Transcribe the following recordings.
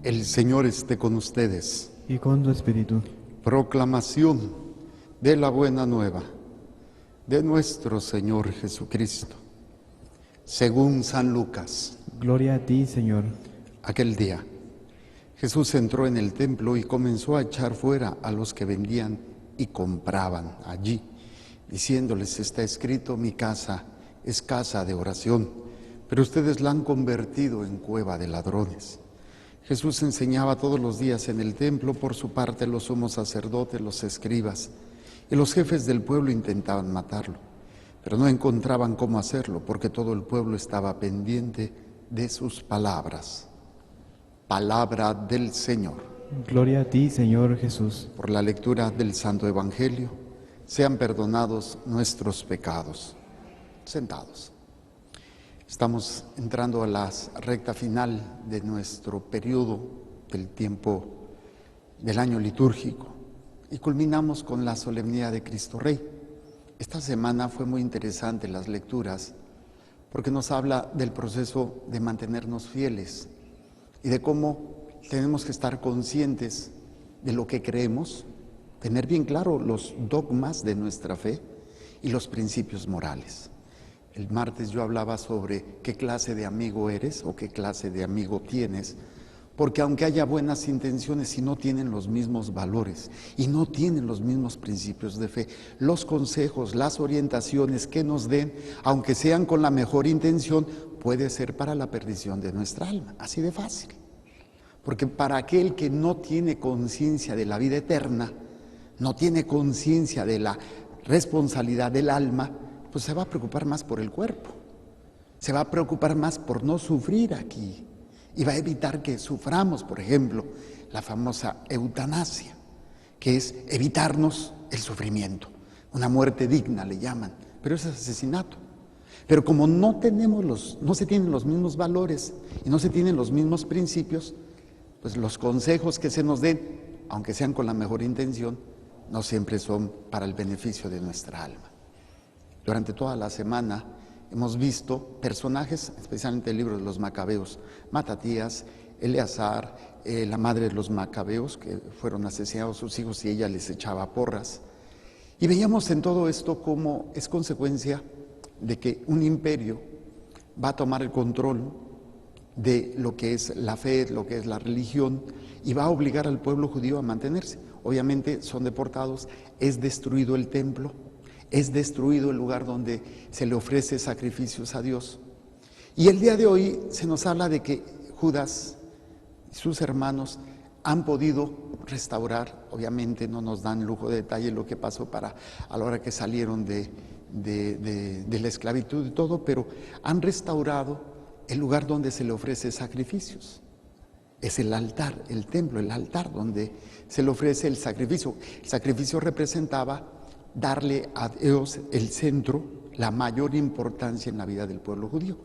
El Señor esté con ustedes. y con tu espíritu. Proclamación de la buena nueva de nuestro Señor Jesucristo, según San Lucas. Gloria a ti, Señor. Aquel día, Jesús entró en el templo y comenzó a echar fuera a los que vendían y compraban allí, diciéndoles: está escrito, mi casa es casa de oración, pero ustedes la han convertido en cueva de ladrones. Jesús enseñaba todos los días en el templo. Por su parte, los sumos sacerdotes, los escribas y los jefes del pueblo intentaban matarlo, pero no encontraban cómo hacerlo, porque todo el pueblo estaba pendiente de sus palabras. Palabra del Señor. Gloria a ti, Señor Jesús. Por la lectura del Santo Evangelio, sean perdonados nuestros pecados. Sentados. Estamos entrando a la recta final de nuestro periodo del tiempo del año litúrgico y culminamos con la solemnidad de Cristo Rey. Esta semana fue muy interesante las lecturas porque nos habla del proceso de mantenernos fieles y de cómo tenemos que estar conscientes de lo que creemos, tener bien claro los dogmas de nuestra fe y los principios morales. El martes yo hablaba sobre qué clase de amigo eres o qué clase de amigo tienes, porque aunque haya buenas intenciones, si no tienen los mismos valores y no tienen los mismos principios de fe, los consejos, las orientaciones que nos den, aunque sean con la mejor intención, puede ser para la perdición de nuestra alma, así de fácil. Porque para aquel que no tiene conciencia de la vida eterna, no tiene conciencia de la responsabilidad del alma, pues se va a preocupar más por el cuerpo, se va a preocupar más por no sufrir aquí y va a evitar que suframos, por ejemplo, la famosa eutanasia, que es evitarnos el sufrimiento, una muerte digna le llaman, pero es asesinato. Pero como no se tienen los mismos valores y no se tienen los mismos principios, pues los consejos que se nos den, aunque sean con la mejor intención, no siempre son para el beneficio de nuestra alma. Durante toda la semana hemos visto personajes, especialmente el libro de los Macabeos, Matatías, Eleazar, la madre de los Macabeos, que fueron asesinados sus hijos y ella les echaba porras. Y veíamos en todo esto cómo es consecuencia de que un imperio va a tomar el control de lo que es la fe, lo que es la religión, y va a obligar al pueblo judío a mantenerse. Obviamente son deportados, es destruido el templo, es destruido el lugar donde se le ofrece sacrificios a Dios. Y el día de hoy se nos habla de que Judas y sus hermanos han podido restaurar. Obviamente no nos dan lujo de detalle lo que pasó a la hora que salieron de la esclavitud y todo, pero han restaurado el lugar donde se le ofrece sacrificios. Es el altar, el templo, el altar donde se le ofrece el sacrificio. El sacrificio representaba darle a Dios el centro, la mayor importancia en la vida del pueblo judío.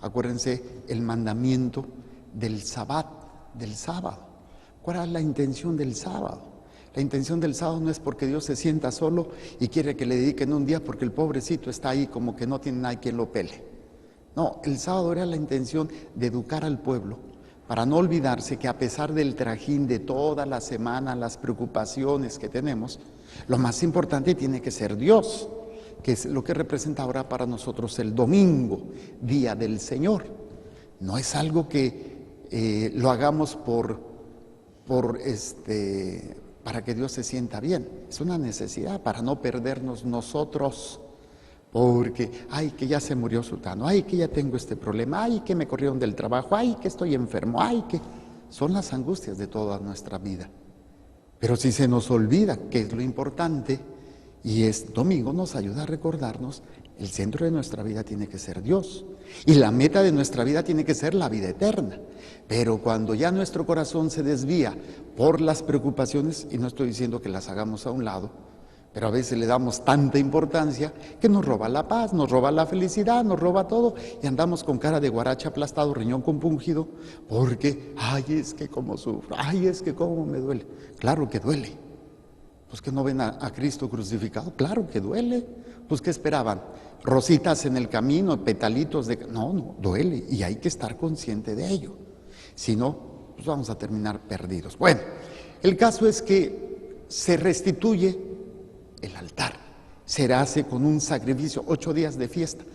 Acuérdense el mandamiento del sabbat, del sábado. ¿Cuál es la intención del sábado? La intención del sábado no es porque Dios se sienta solo y quiere que le dediquen un día porque el pobrecito está ahí como que no tiene nadie quien lo pele. No, el sábado era la intención de educar al pueblo para no olvidarse que a pesar del trajín de toda la semana, las preocupaciones que tenemos, lo más importante tiene que ser Dios, que es lo que representa ahora para nosotros el domingo, día del Señor. No es algo que lo hagamos para que Dios se sienta bien, es una necesidad para no perdernos nosotros. Porque, ay, que ya se murió sultano, ay, que ya tengo este problema, ay, que me corrieron del trabajo, ay, que estoy enfermo, ay, que... Son las angustias de toda nuestra vida. Pero si se nos olvida que es lo importante, y es domingo, nos ayuda a recordarnos, el centro de nuestra vida tiene que ser Dios. Y la meta de nuestra vida tiene que ser la vida eterna. Pero cuando ya nuestro corazón se desvía por las preocupaciones, y no estoy diciendo que las hagamos a un lado, pero a veces le damos tanta importancia que nos roba la paz, nos roba la felicidad, nos roba todo y andamos con cara de guaracha aplastado, riñón compungido, porque, ay, es que cómo sufro, ay, es que cómo me duele. Claro que duele. Pues que no ven a Cristo crucificado, claro que duele. Pues ¿qué esperaban? Rositas en el camino, petalitos de... No, duele y hay que estar consciente de ello. Si no, pues vamos a terminar perdidos. Bueno, el caso es que se restituye el altar. Se hace con un sacrificio, 8 días de fiesta.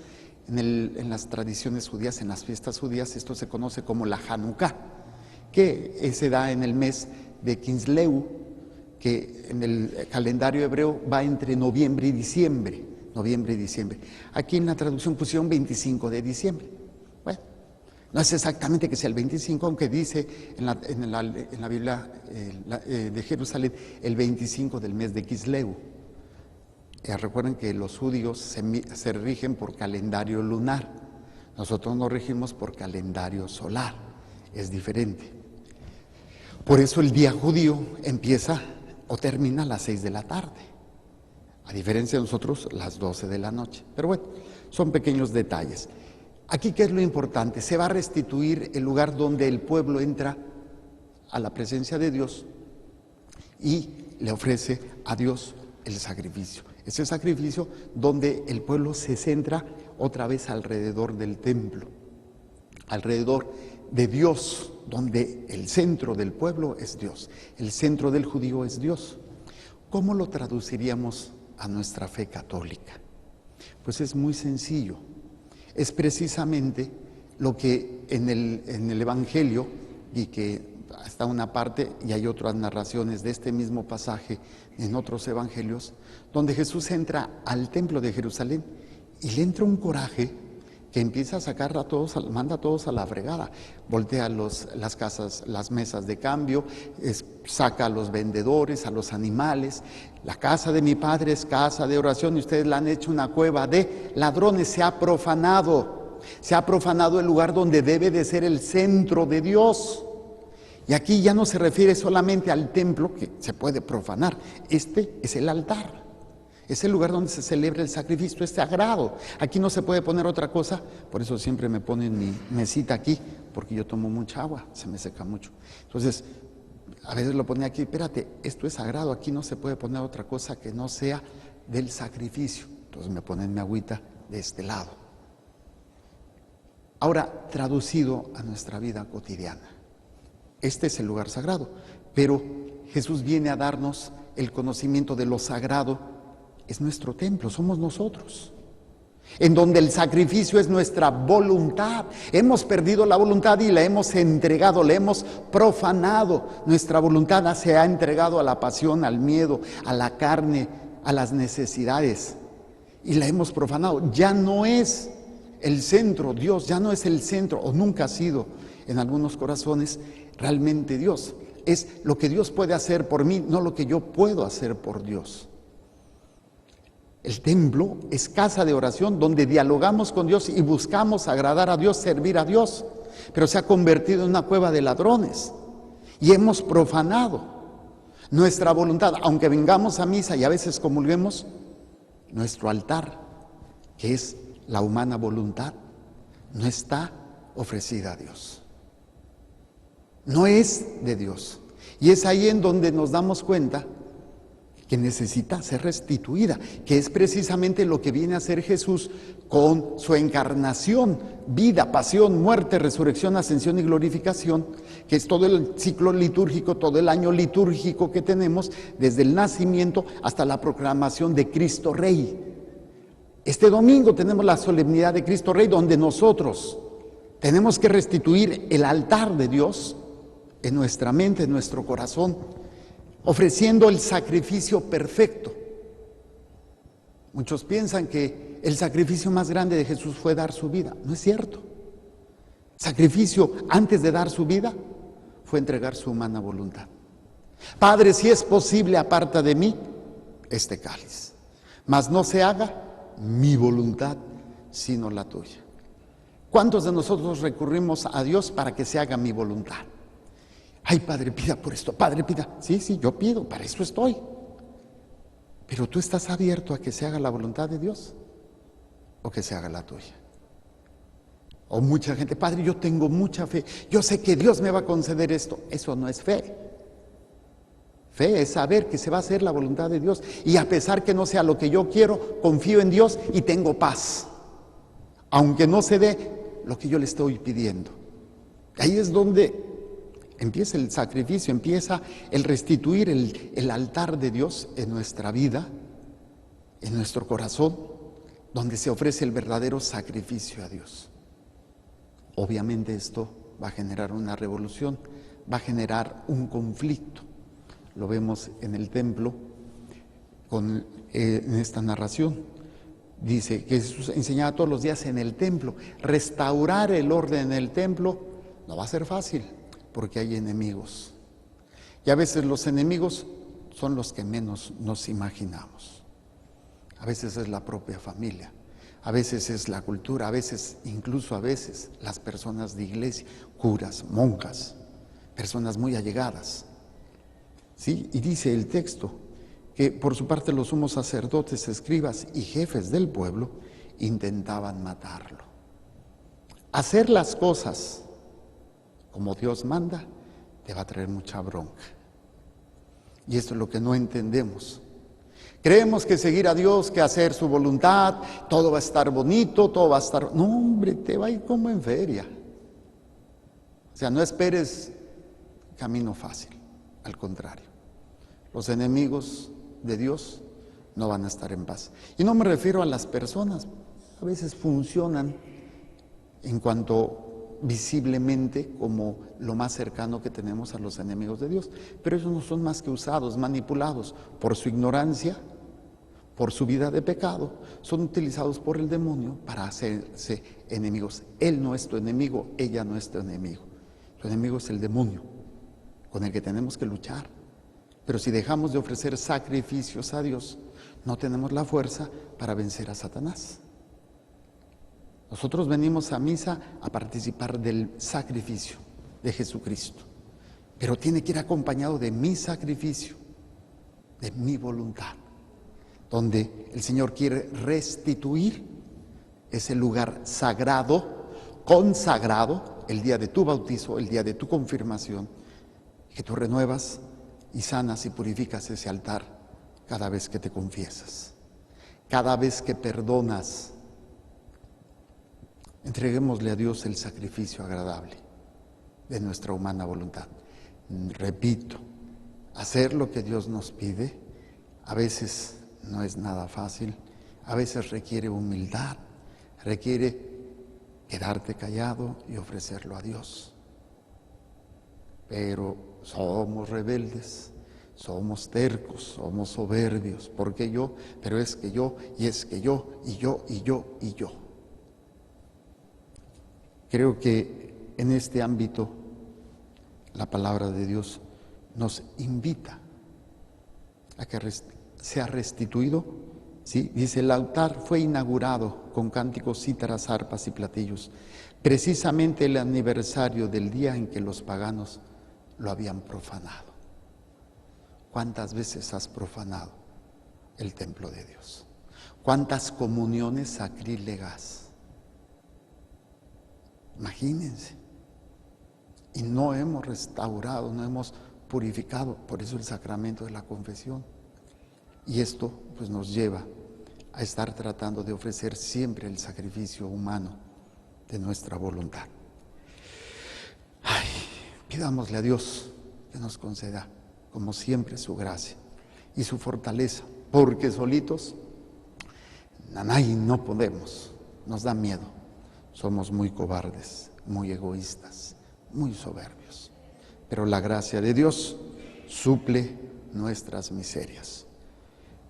En las tradiciones judías, en las fiestas judías, esto se conoce como la Hanukkah, que se da en el mes de Kisleu, que en el calendario hebreo va entre noviembre y diciembre. Aquí en la traducción pusieron 25 de diciembre. Bueno, no es exactamente que sea el 25, aunque dice en la Biblia de Jerusalén el 25 del mes de Kisleu. Recuerden que los judíos se rigen por calendario lunar. Nosotros nos regimos por calendario solar. Es diferente. Por eso el día judío empieza o termina a las 6 de la tarde. A diferencia de nosotros, las 12 de la noche. Pero bueno, son pequeños detalles. Aquí, ¿qué es lo importante? Se va a restituir el lugar donde el pueblo entra a la presencia de Dios y le ofrece a Dios el sacrificio. Ese sacrificio donde el pueblo se centra otra vez alrededor del templo, alrededor de Dios, donde el centro del pueblo es Dios, el centro del judío es Dios. ¿Cómo lo traduciríamos a nuestra fe católica? Pues es muy sencillo. Es precisamente lo que en el Evangelio, y que está una parte y hay otras narraciones de este mismo pasaje en otros evangelios, donde Jesús entra al templo de Jerusalén y le entra un coraje que empieza a sacar a todos, manda a todos a la fregada, voltea las casas, las mesas de cambio, saca a los vendedores, a los animales. La casa de mi padre es casa de oración y ustedes la han hecho una cueva de ladrones. Se ha profanado el lugar donde debe de ser el centro de Dios. Y aquí ya no se refiere solamente al templo, que se puede profanar. Este es el altar. Es el lugar donde se celebra el sacrificio, es sagrado. Aquí no se puede poner otra cosa. Por eso siempre me ponen mi mesita aquí, porque yo tomo mucha agua, se me seca mucho. Entonces, a veces lo ponía aquí, espérate, esto es sagrado, aquí no se puede poner otra cosa que no sea del sacrificio. Entonces me ponen mi agüita de este lado. Ahora, traducido a nuestra vida cotidiana. Este es el lugar sagrado, pero Jesús viene a darnos el conocimiento de lo sagrado. Es nuestro templo, somos nosotros, en donde el sacrificio es nuestra voluntad. Hemos perdido la voluntad y la hemos entregado, la hemos profanado. Nuestra voluntad se ha entregado a la pasión, al miedo, a la carne, a las necesidades, y la hemos profanado. Ya no es el centro, Dios ya no es el centro, o nunca ha sido en algunos corazones realmente Dios. Es lo que Dios puede hacer por mí, no lo que yo puedo hacer por Dios. El templo es casa de oración donde dialogamos con Dios y buscamos agradar a Dios, servir a Dios, pero se ha convertido en una cueva de ladrones y hemos profanado nuestra voluntad. Aunque vengamos a misa y a veces comulguemos, nuestro altar, que es la humana voluntad, no está ofrecida a Dios. No es de Dios. Y es ahí en donde nos damos cuenta que necesita ser restituida, que es precisamente lo que viene a hacer Jesús con su encarnación, vida, pasión, muerte, resurrección, ascensión y glorificación, que es todo el ciclo litúrgico, todo el año litúrgico que tenemos, desde el nacimiento hasta la proclamación de Cristo Rey. Este domingo tenemos la solemnidad de Cristo Rey, donde nosotros tenemos que restituir el altar de Dios en nuestra mente, en nuestro corazón, ofreciendo el sacrificio perfecto. Muchos piensan que el sacrificio más grande de Jesús fue dar su vida. No es cierto. Sacrificio antes de dar su vida fue entregar su humana voluntad. Padre, si es posible, aparta de mí este cáliz, mas no se haga mi voluntad, sino la tuya. ¿Cuántos de nosotros recurrimos a Dios para que se haga mi voluntad? Ay, Padre, pida por esto, Padre, pida. Sí, yo pido, para eso estoy. Pero tú estás abierto a que se haga la voluntad de Dios o que se haga la tuya. O mucha gente, Padre, yo tengo mucha fe, yo sé que Dios me va a conceder esto. Eso no es fe. Fe es saber que se va a hacer la voluntad de Dios, y a pesar que no sea lo que yo quiero, confío en Dios y tengo paz, aunque no se dé lo que yo le estoy pidiendo. Ahí es donde empieza el sacrificio, empieza el restituir el altar de Dios en nuestra vida, en nuestro corazón, donde se ofrece el verdadero sacrificio a Dios. Obviamente esto va a generar una revolución, va a generar un conflicto. Lo vemos en el templo, en esta narración. Dice que Jesús enseñaba todos los días en el templo. Restaurar el orden en el templo no va a ser fácil, porque hay enemigos. Y a veces los enemigos son los que menos nos imaginamos. A veces es la propia familia, a veces es la cultura, incluso a veces las personas de iglesia, curas, monjas, personas muy allegadas. ¿Sí? Y dice el texto que por su parte los sumos sacerdotes, escribas y jefes del pueblo intentaban matarlo. Hacer las cosas como Dios manda te va a traer mucha bronca. Y esto es lo que no entendemos. Creemos que seguir a Dios, que hacer su voluntad, todo va a estar bonito, todo va a estar... No, hombre, te va a ir como en feria. O sea, no esperes camino fácil, al contrario. Los enemigos de Dios no van a estar en paz. Y no me refiero a las personas, a veces funcionan en cuanto visiblemente como lo más cercano que tenemos a los enemigos de Dios, pero ellos no son más que usados, manipulados por su ignorancia, por su vida de pecado, son utilizados por el demonio para hacerse enemigos. Él no es tu enemigo, ella no es tu enemigo. Tu enemigo es el demonio, con el que tenemos que luchar. Pero si dejamos de ofrecer sacrificios a Dios, no tenemos la fuerza para vencer a Satanás. Nosotros venimos a misa a participar del sacrificio de Jesucristo, pero tiene que ir acompañado de mi sacrificio, de mi voluntad, donde el Señor quiere restituir ese lugar sagrado, consagrado, el día de tu bautizo, el día de tu confirmación, que tú renuevas y sanas y purificas ese altar cada vez que te confiesas, cada vez que perdonas. Entreguémosle a Dios el sacrificio agradable de nuestra humana voluntad. Repito, hacer lo que Dios nos pide a veces no es nada fácil, a veces requiere humildad, requiere quedarte callado y ofrecerlo a Dios. Pero somos rebeldes, somos tercos, somos soberbios, porque yo, pero es que yo, y es que yo, y yo, y yo, y yo. Creo que en este ámbito la palabra de Dios nos invita a que sea restituido. ¿Sí? Dice, el altar fue inaugurado con cánticos, cítaras, arpas y platillos, precisamente el aniversario del día en que los paganos lo habían profanado. ¿Cuántas veces has profanado el templo de Dios? ¿Cuántas comuniones sacrílegas? Imagínense. Y no hemos restaurado, no hemos purificado, por eso el sacramento de la confesión. Y esto pues nos lleva a estar tratando de ofrecer siempre el sacrificio humano de nuestra voluntad. Ay, pidámosle a Dios que nos conceda, como siempre, su gracia y su fortaleza, porque solitos, nanay, no podemos, nos da miedo. Somos muy cobardes, muy egoístas, muy soberbios. Pero la gracia de Dios suple nuestras miserias.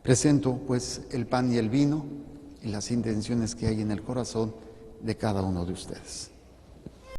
Presento pues el pan y el vino y las intenciones que hay en el corazón de cada uno de ustedes.